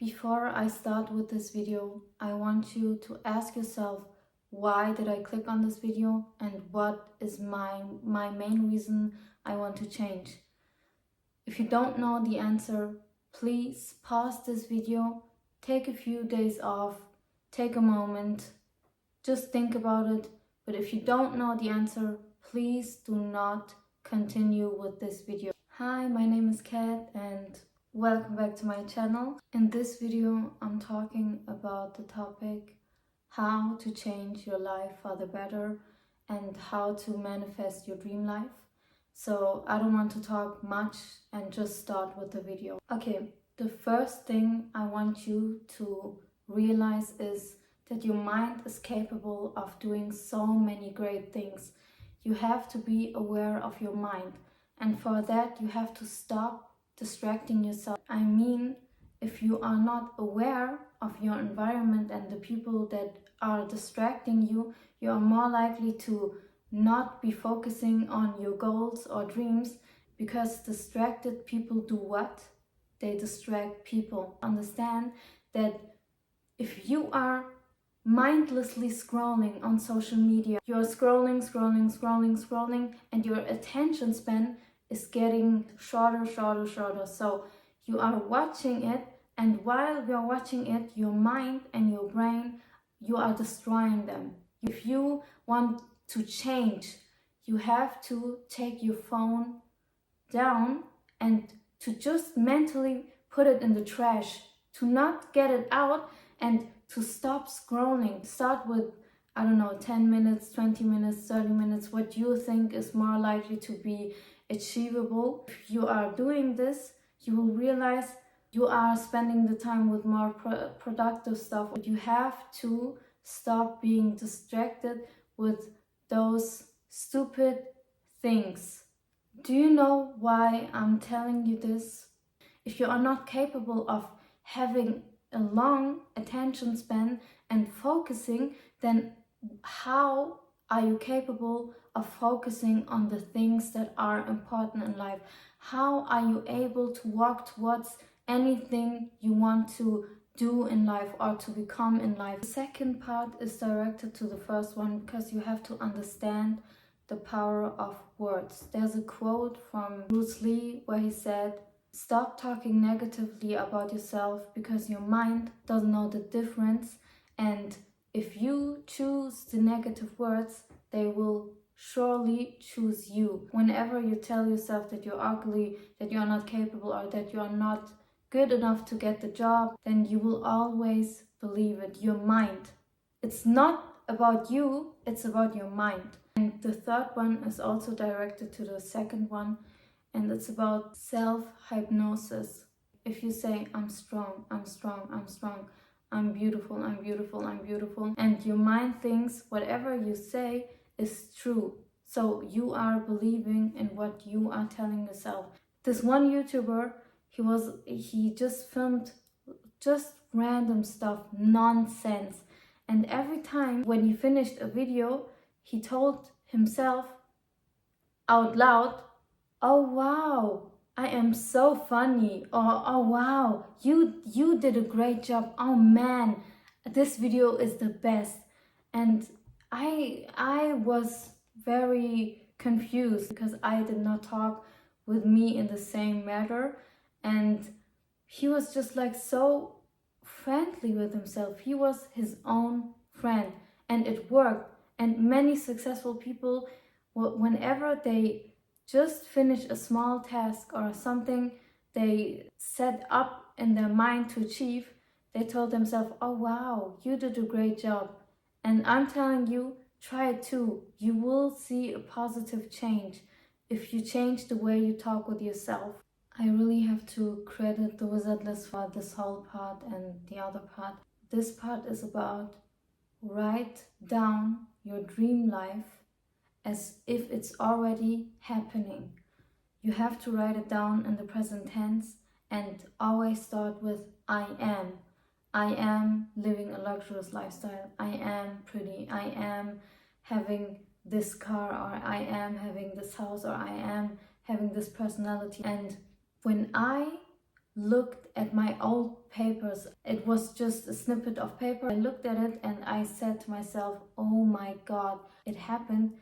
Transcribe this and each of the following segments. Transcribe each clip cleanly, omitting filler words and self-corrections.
Before I start with this video, I want you to ask yourself, why did I click on this video and what is my main reason I want to change? If you don't know the answer, please pause this video, take a few days off, take a moment, just think about it. But if you don't know the answer, please do not continue with this video. Hi, my name is Kat and welcome back to my channel. In this video, I'm talking about the topic how to change your life for the better and how to manifest your dream life. So I don't want to talk much and just start with the video. Okay, the first thing I want you to realize is that your mind is capable of doing so many great things. You have to be aware of your mind, and for that you have to stop distracting yourself. I mean, if you are not aware of your environment and the people that are distracting you, you are more likely to not be focusing on your goals or dreams, because distracted people do what? They distract people. Understand that if you are mindlessly scrolling on social media, you're scrolling, and your attention span is getting shorter. So you are watching it, and while you're watching it, your mind and your brain, you are destroying them. If you want to change, you have to take your phone down and to just mentally put it in the trash, to not get it out, and to stop scrolling. Start with, I don't know, 10 minutes, 20 minutes, 30 minutes, what you think is more likely to be achievable. If you are doing this, you will realize you are spending the time with more productive stuff. You have to stop being distracted with those stupid things. Do you know why I'm telling you this? If you are not capable of having a long attention span and focusing, then how are you capable of focusing on the things that are important in life? How are you able to walk towards anything you want to do in life or to become in life? The second part is directed to the first one, because you have to understand the power of words. There's a quote from Bruce Lee where he said, "Stop talking negatively about yourself, because your mind doesn't know the difference, and if you choose the negative words, they will surely choose you." Whenever you tell yourself that you're ugly, that you're not capable, or that you're not good enough to get the job, then you will always believe it. Your mind. It's not about you, it's about your mind. And the third one is also directed to the second one, and it's about self-hypnosis. If you say, I'm strong, I'm beautiful, and your mind thinks whatever you say is true. So you are believing in what you are telling yourself. This one YouTuber, he just filmed just random stuff, nonsense. And every time when he finished a video, he told himself out loud, "Oh wow, I am so funny," or "Oh wow, you did a great job. Oh man, this video is the best." And I was very confused, because I did not talk with me in the same matter, and he was just like so friendly with himself. He was his own friend, and it worked. And many successful people, whenever they just finish a small task or something they set up in their mind to achieve, they told themselves, "Oh wow, you did a great job." And I'm telling you, try it too. You will see a positive change if you change the way you talk with yourself. I really have to credit the Wizard List for this whole part and the other part. This part is about write down your dream life as if it's already happening. You have to write it down in the present tense and always start with I am. I am living a luxurious lifestyle. I am pretty. I am having this car, or I am having this house, or I am having this personality. And when I looked at my old papers. It was just a snippet of paper. I looked at it and I said to myself, oh my God, it happened.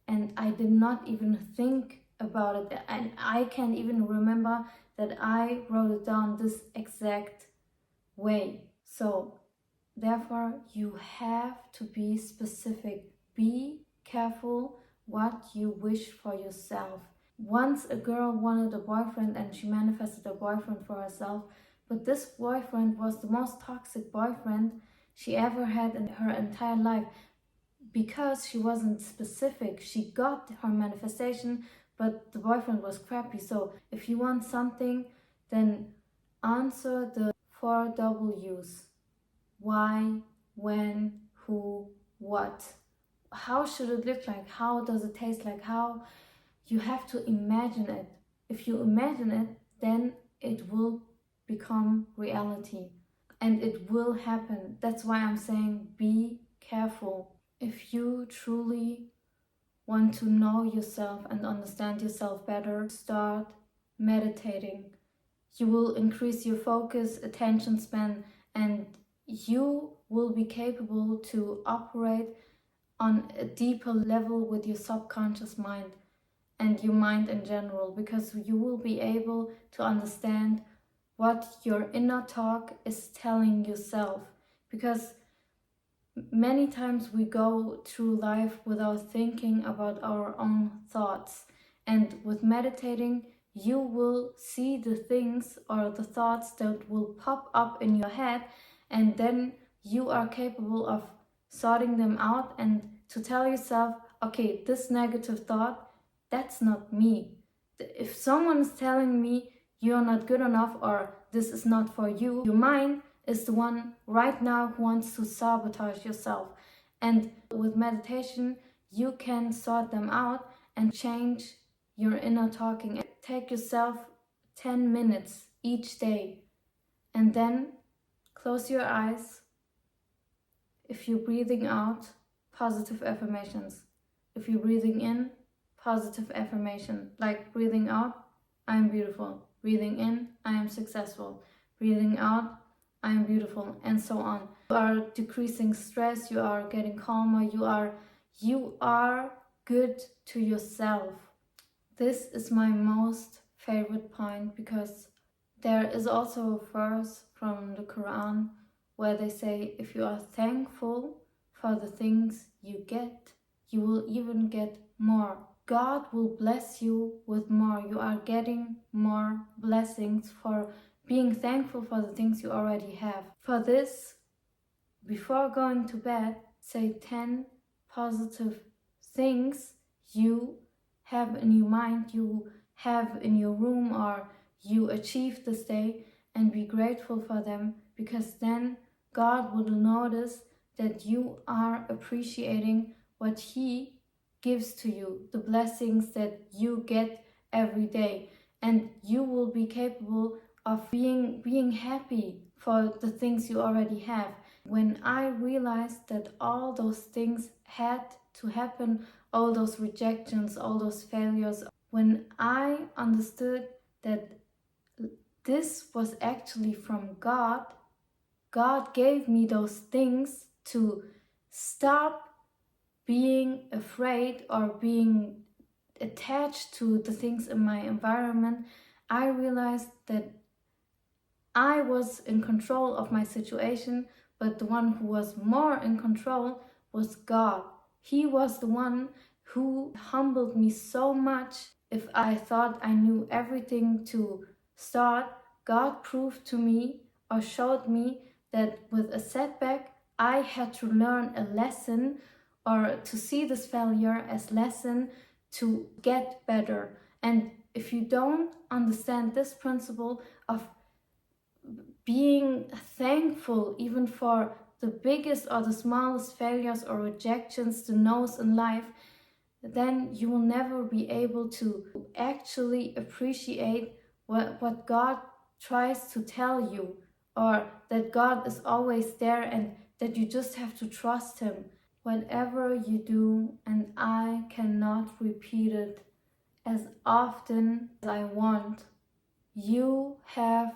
And I did not even think about it. And I can't even remember that I wrote it down this exact way. So therefore, you have to be specific. Be careful what you wish for yourself. Once a girl wanted a boyfriend and she manifested a boyfriend for herself, but this boyfriend was the most toxic boyfriend she ever had in her entire life. Because she wasn't specific, she got her manifestation, but the boyfriend was crappy. So if you want something, then answer the 4 W's. Why, when, who, what. How should it look like? How does it taste like? How? You have to imagine it. If you imagine it, then it will become reality and it will happen. That's why I'm saying be careful. If you truly want to know yourself and understand yourself better, start meditating. You will increase your focus, attention span, and you will be capable to operate on a deeper level with your subconscious mind and your mind in general, because you will be able to understand what your inner talk is telling yourself. Because many times we go through life without thinking about our own thoughts, and with meditating you will see the things or the thoughts that will pop up in your head, and then you are capable of sorting them out and to tell yourself, okay, this negative thought, that's not me. If someone is telling me you're not good enough or this is not for you, your mind is the one right now who wants to sabotage yourself. And with meditation, you can sort them out and change your inner talking. Take yourself 10 minutes each day and then close your eyes. If you're breathing out, positive affirmations. If you're breathing in, positive affirmation. Like breathing out, I am beautiful. Breathing in, I am successful. Breathing out, I am beautiful, and so on. You are decreasing stress, you are getting calmer, you are good to yourself. This is my most favorite point, because there is also a verse from the Quran where they say, if you are thankful for the things you get, you will even get more. God will bless you with more. You are getting more blessings for being thankful for the things you already have. For this, before going to bed, say 10 positive things you have in your mind, you have in your room, or you achieved this day, and be grateful for them, because then God will notice that you are appreciating what He gives to you, the blessings that you get every day, and you will be capable of being happy for the things you already have. When I realized that all those things had to happen, all those rejections, all those failures, when I understood that this was actually from God, God gave me those things to stop being afraid or being attached to the things in my environment. I realized that I was in control of my situation, but the one who was more in control was God. He was the one who humbled me so much. If I thought I knew everything to start, God proved to me or showed me that with a setback, I had to learn a lesson, or to see this failure as lesson to get better. And if you don't understand this principle of being thankful even for the biggest or the smallest failures or rejections, the no's in life, then you will never be able to actually appreciate what God tries to tell you, or that God is always there and that you just have to trust Him. Whatever you do, and I cannot repeat it as often as I want, you have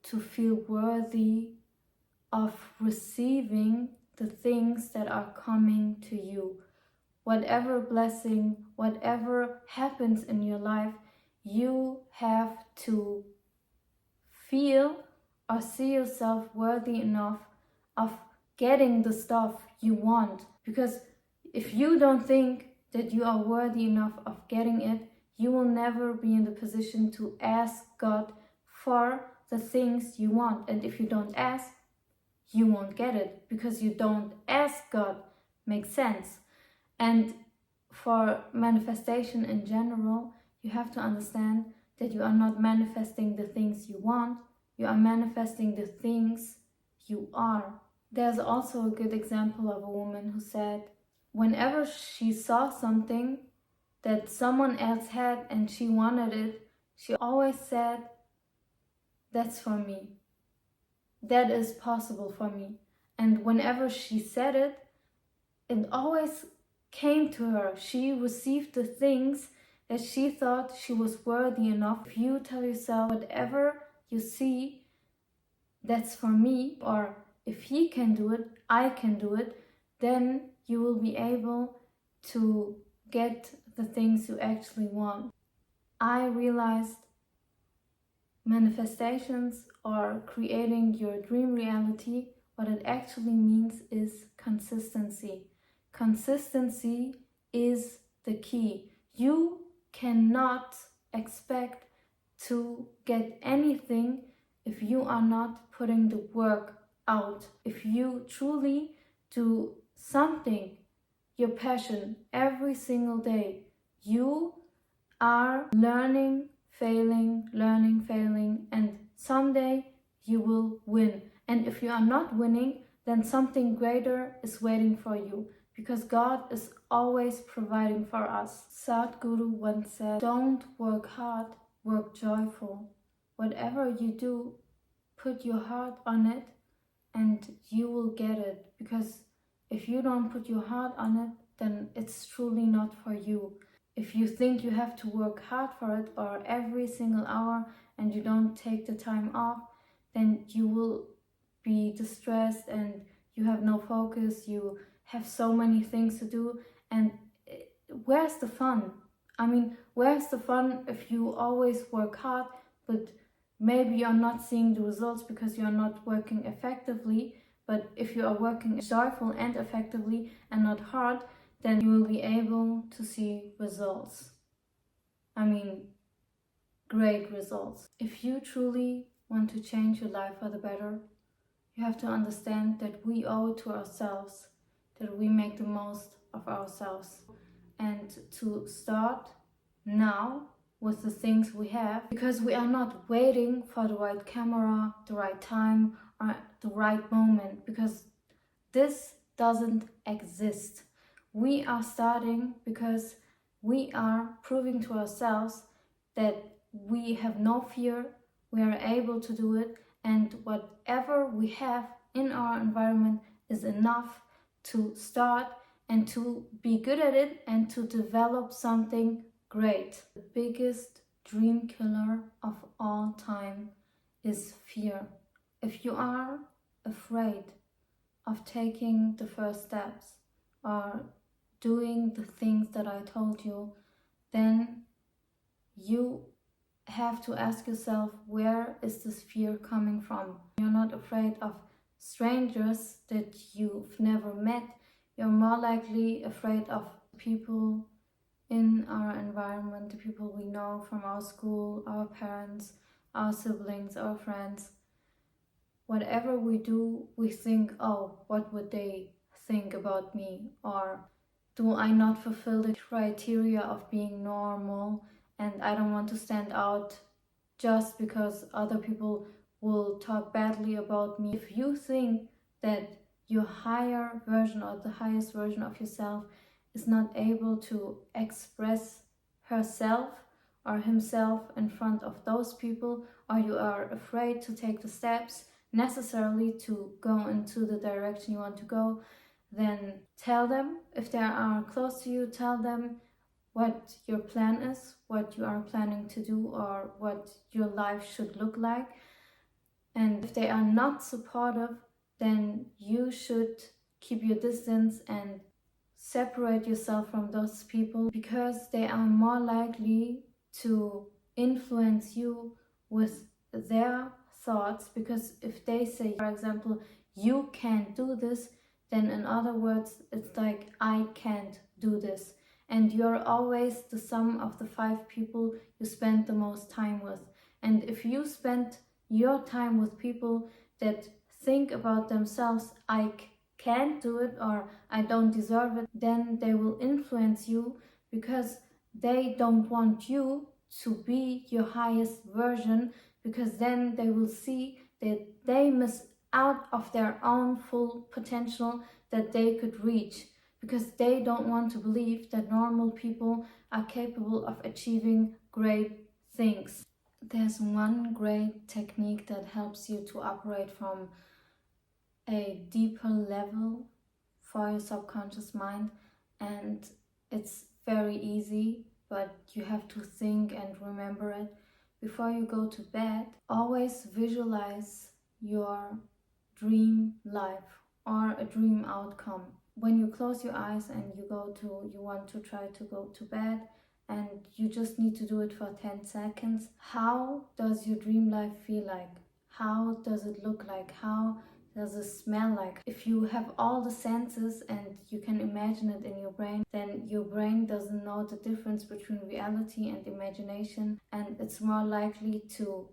to feel worthy of receiving the things that are coming to you. Whatever blessing, whatever happens in your life, you have to feel or see yourself worthy enough of getting the stuff you want. Because if you don't think that you are worthy enough of getting it, you will never be in the position to ask God for the things you want. And if you don't ask, you won't get it, because you don't ask God. Makes sense. And for manifestation in general, you have to understand that you are not manifesting the things you want, you are manifesting the things you are. There's also a good example of a woman who said, whenever she saw something that someone else had and she wanted it, she always said, that's for me. That is possible for me. And whenever she said it, it always came to her. She received the things that she thought she was worthy enough. If you tell yourself, whatever you see, that's for me, or if he can do it, I can do it, then you will be able to get the things you actually want. I realized manifestations or creating your dream reality, what it actually means is consistency. Consistency is the key. You cannot expect to get anything if you are not putting the work out. If you truly do something, your passion, every single day, you are learning, failing, and someday you will win. And if you are not winning, then something greater is waiting for you, because God is always providing for us. Sadhguru once said, don't work hard, work joyful. Whatever you do, put your heart on it and you will get it. Because if you don't put your heart on it, then it's truly not for you. If you think you have to work hard for it or every single hour and you don't take the time off, then you will be distressed and you have no focus, you have so many things to do, and where's the fun? I mean, where's the fun if you always work hard, but maybe you're not seeing the results because you're not working effectively? But if you are working joyful and effectively and not hard, then you will be able to see results. I mean, great results. If you truly want to change your life for the better, you have to understand that we owe it to ourselves, that we make the most of ourselves, and to start now with the things we have, because we are not waiting for the right camera, the right time, or the right moment, because this doesn't exist. We are starting because we are proving to ourselves that we have no fear, we are able to do it, and whatever we have in our environment is enough to start and to be good at it and to develop something great. The biggest dream killer of all time is fear. If you are afraid of taking the first steps or doing the things that I told you, then you have to ask yourself, where is this fear coming from? You're not afraid of strangers that you've never met. You're more likely afraid of people in our environment, the people we know from our school, our parents, our siblings, our friends. Whatever we do, we think, oh, what would they think about me? Or do I not fulfill the criteria of being normal and I don't want to stand out just because other people will talk badly about me? If you think that your higher version or the highest version of yourself is not able to express herself or himself in front of those people, or you are afraid to take the steps necessarily to go into the direction you want to go, then tell them. If they are close to you, tell them what your plan is, what you are planning to do, or what your life should look like. And if they are not supportive, then you should keep your distance and separate yourself from those people, because they are more likely to influence you with their thoughts. Because if they say, for example, you can't do this, then in other words, it's like, I can't do this. And you're always the sum of the 5 people you spend the most time with. And if you spend your time with people that think about themselves, I can't do it, or I don't deserve it, then they will influence you, because they don't want you to be your highest version, because then they will see that they miss out of their own full potential that they could reach, because they don't want to believe that normal people are capable of achieving great things. There's one great technique that helps you to operate from a deeper level for your subconscious mind, and it's very easy, but you have to think and remember it. Before you go to bed, always visualize your dream life or a dream outcome. When you close your eyes and you want to try to go to bed, and you just need to do it for 10 seconds. How does your dream life feel like? How does it look like? How does it smell like? If you have all the senses and you can imagine it in your brain, then your brain doesn't know the difference between reality and imagination, and it's more likely to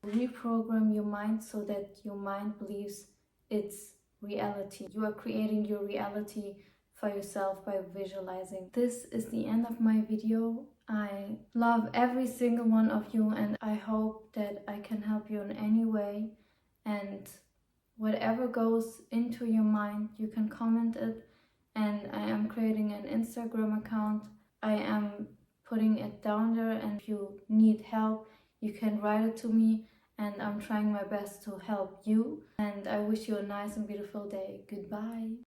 reprogram your mind so that your mind believes it's reality. You are creating your reality for yourself by visualizing. This is the end of my video. I love every single one of you, and I hope that I can help you in any way. And whatever goes into your mind, you can comment it. And I am creating an Instagram account. I am putting it down there, and if you need help, you can write it to me, and I'm trying my best to help you. And I wish you a nice and beautiful day. Goodbye.